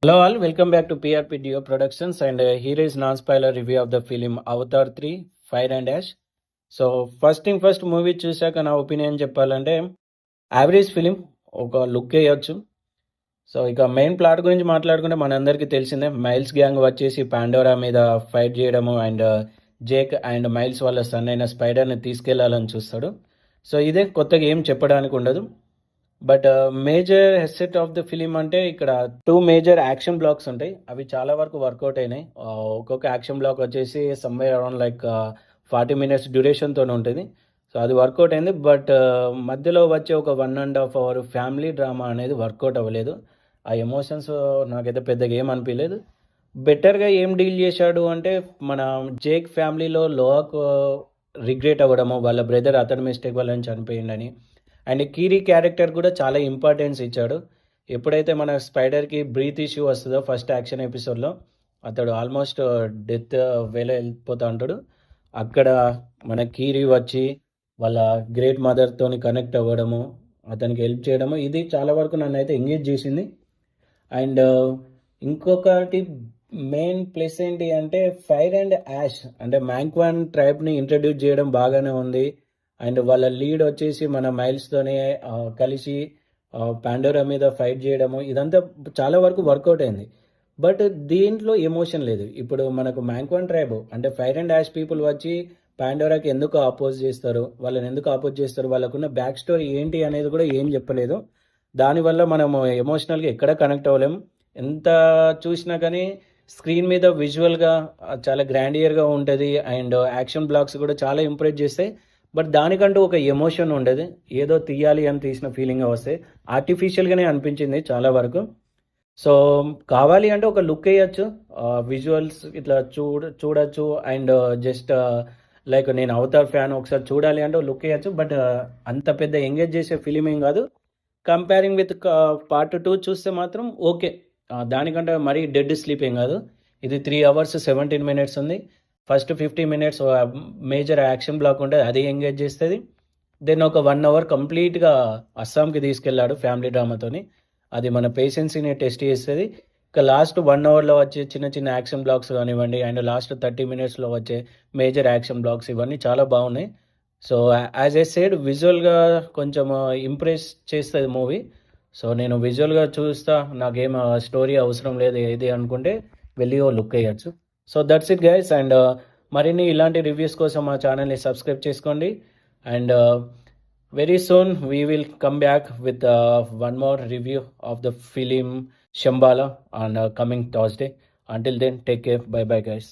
Hello all, welcome back to PRP Dio Productions and here is non-spoiler review of the film Avatar 3 Fire and Ash. So first thing first movie చూశాక నా opinion చెప్పాలంటే average film ఒక look వేయచ్చు. So ఇక main plot గురించి మాట్లాడుకుంటే మనందరికీ తెలిసిందే, మైల్స్ గ్యాంగ్ వచ్చేసి పాండోరా మీద ఫైట్ చేయడము అండ్ జేక్ అండ్ మైల్స్ వాళ్ళ సన్ అయిన స్పైడర్ని తీసుకెళ్లాలని చూస్తాడు. సో ఇదే కొత్తగా ఏం చెప్పడానికి ఉండదు. But major asset of the film అంటే ఇక్కడ 2 మేజర్ యాక్షన్ బ్లాక్స్ ఉంటాయి. అవి చాలా వరకు వర్కౌట్ అయినాయి. ఒక్కొక్క యాక్షన్ బ్లాక్ వచ్చేసి సమ్వేర్ అరౌండ్ లైక్ 40 మినిట్స్ డ్యూరేషన్తో ఉంటుంది. సో అది వర్కౌట్ అయింది. బట్ మధ్యలో వచ్చే ఒక 1.5 అవర్ ఫ్యామిలీ డ్రామా అనేది వర్కౌట్ అవ్వలేదు. ఆ ఎమోషన్స్ నాకైతే పెద్దగా ఏం అనిపించలేదు. బెటర్గా ఏం డీల్ చేశాడు అంటే మన జేక్ ఫ్యామిలీలో లోహాక్ రిగ్రెట్ అవ్వడము, వాళ్ళ బ్రదర్ అతని మిస్టేక్ వల్ల చనిపోయిండని. అండ్ కీరీ క్యారెక్టర్ కూడా చాలా ఇంపార్టెన్స్ ఇచ్చాడు. ఎప్పుడైతే మన స్పైడర్కి బ్రీత్ ఇష్యూ వస్తుందో ఫస్ట్ యాక్షన్ ఎపిసోడ్లో, అతడు ఆల్మోస్ట్ డెత్ వేలో వెళ్ళిపోతూ ఉంటాడు. అక్కడ మన కీరీ వచ్చి వాళ్ళ గ్రేట్ మదర్తో కనెక్ట్ అవ్వడము, అతనికి హెల్ప్ చేయడము, ఇది చాలా వరకు నన్ను అయితే ఎంగేజ్ చేసింది. అండ్ ఇంకొకటి మెయిన్ ప్లస్ ఏంటి అంటే ఫైర్ అండ్ యాష్ అంటే మ్యాంక్వాన్ ట్రైబ్ని ఇంట్రడ్యూస్ చేయడం బాగానే ఉంది. అండ్ వాళ్ళ లీడ్ వచ్చేసి మన మైల్స్తోనే కలిసి పాండోరా మీద ఫైట్ చేయడము, ఇదంతా చాలా వరకు వర్కౌట్ అయింది. బట్ దీంట్లో ఎమోషన్ లేదు. ఇప్పుడు మనకు మ్యాంక్వాన్ ట్రైబ్ అంటే ఫైర్ అండ్ యాష్ పీపుల్ వచ్చి పాండోరాకి ఎందుకు అపోజ్ చేస్తారు, వాళ్ళని ఎందుకు అపోజ్ చేస్తారు, వాళ్ళకున్న బ్యాక్ స్టోరీ ఏంటి అనేది కూడా ఏం చెప్పలేదు. దానివల్ల మనము ఎమోషనల్గా ఎక్కడ కనెక్ట్ అవ్వలేము. ఎంత చూసినా కానీ స్క్రీన్ మీద విజువల్గా చాలా గ్రాండియర్గా ఉంటుంది. అండ్ యాక్షన్ బ్లాక్స్ కూడా చాలా ఇంప్రెస్ చేస్తాయి. బట్ దానికంటూ ఒక ఎమోషన్ ఉండదు. ఏదో తీయాలి అని తీసిన ఫీలింగ్ వస్తే ఆర్టిఫిషియల్గానే అనిపించింది చాలా వరకు. సో కావాలి అంటే ఒక లుక్ వేయచ్చు, విజువల్స్ ఇట్లా చూడొచ్చు. అండ్ జస్ట్ లైక్ నేను అవతార్ ఫ్యాన్, ఒకసారి చూడాలి అంటే లుక్ వేయచ్చు. బట్ అంత పెద్ద ఎంగేజ్ చేసే ఫిలిం ఏం కాదు. కంపేరింగ్ విత్ పార్ట్ 2 చూస్తే మాత్రం ఓకే, దానికంటే మరీ డెడ్ స్లీప్ ఏం కాదు. ఇది 3 hours 17 minutes ఉంది. First 50 minutes major action block ఉంటుంది, అది ఎంగేజ్ చేస్తుంది. దెన్ ఒక 1 hour కంప్లీట్గా అస్సాంకి తీసుకెళ్ళాడు ఫ్యామిలీ డ్రామాతోని, అది మన పేషెన్సీని టెస్ట్ చేస్తుంది. ఇక లాస్ట్ 1 hourలో వచ్చే చిన్న చిన్న యాక్షన్ బ్లాక్స్ కానివ్వండి, అండ్ లాస్ట్ 30 minutesలో వచ్చే మేజర్ యాక్షన్ బ్లాక్స్, ఇవన్నీ చాలా బాగున్నాయి. సో యాజ్ ఏ సైడ్ విజువల్గా కొంచెం ఇంప్రెస్ చేస్తుంది మూవీ. సో నేను విజువల్గా చూస్తా, నాకేం స్టోరీ అవసరం లేదు ఏది అనుకుంటే వెళ్ళి ఓ లుక్ వేయచ్చు. So that's it guys. And మరిన్ని ఇలాంటి రివ్యూస్ కోసం మా ఛానల్ని సబ్స్క్రైబ్ చేసుకోండి. And very soon we will come back with one more review of the film Shambhala on coming Thursday. Until then, take care. Bye bye guys.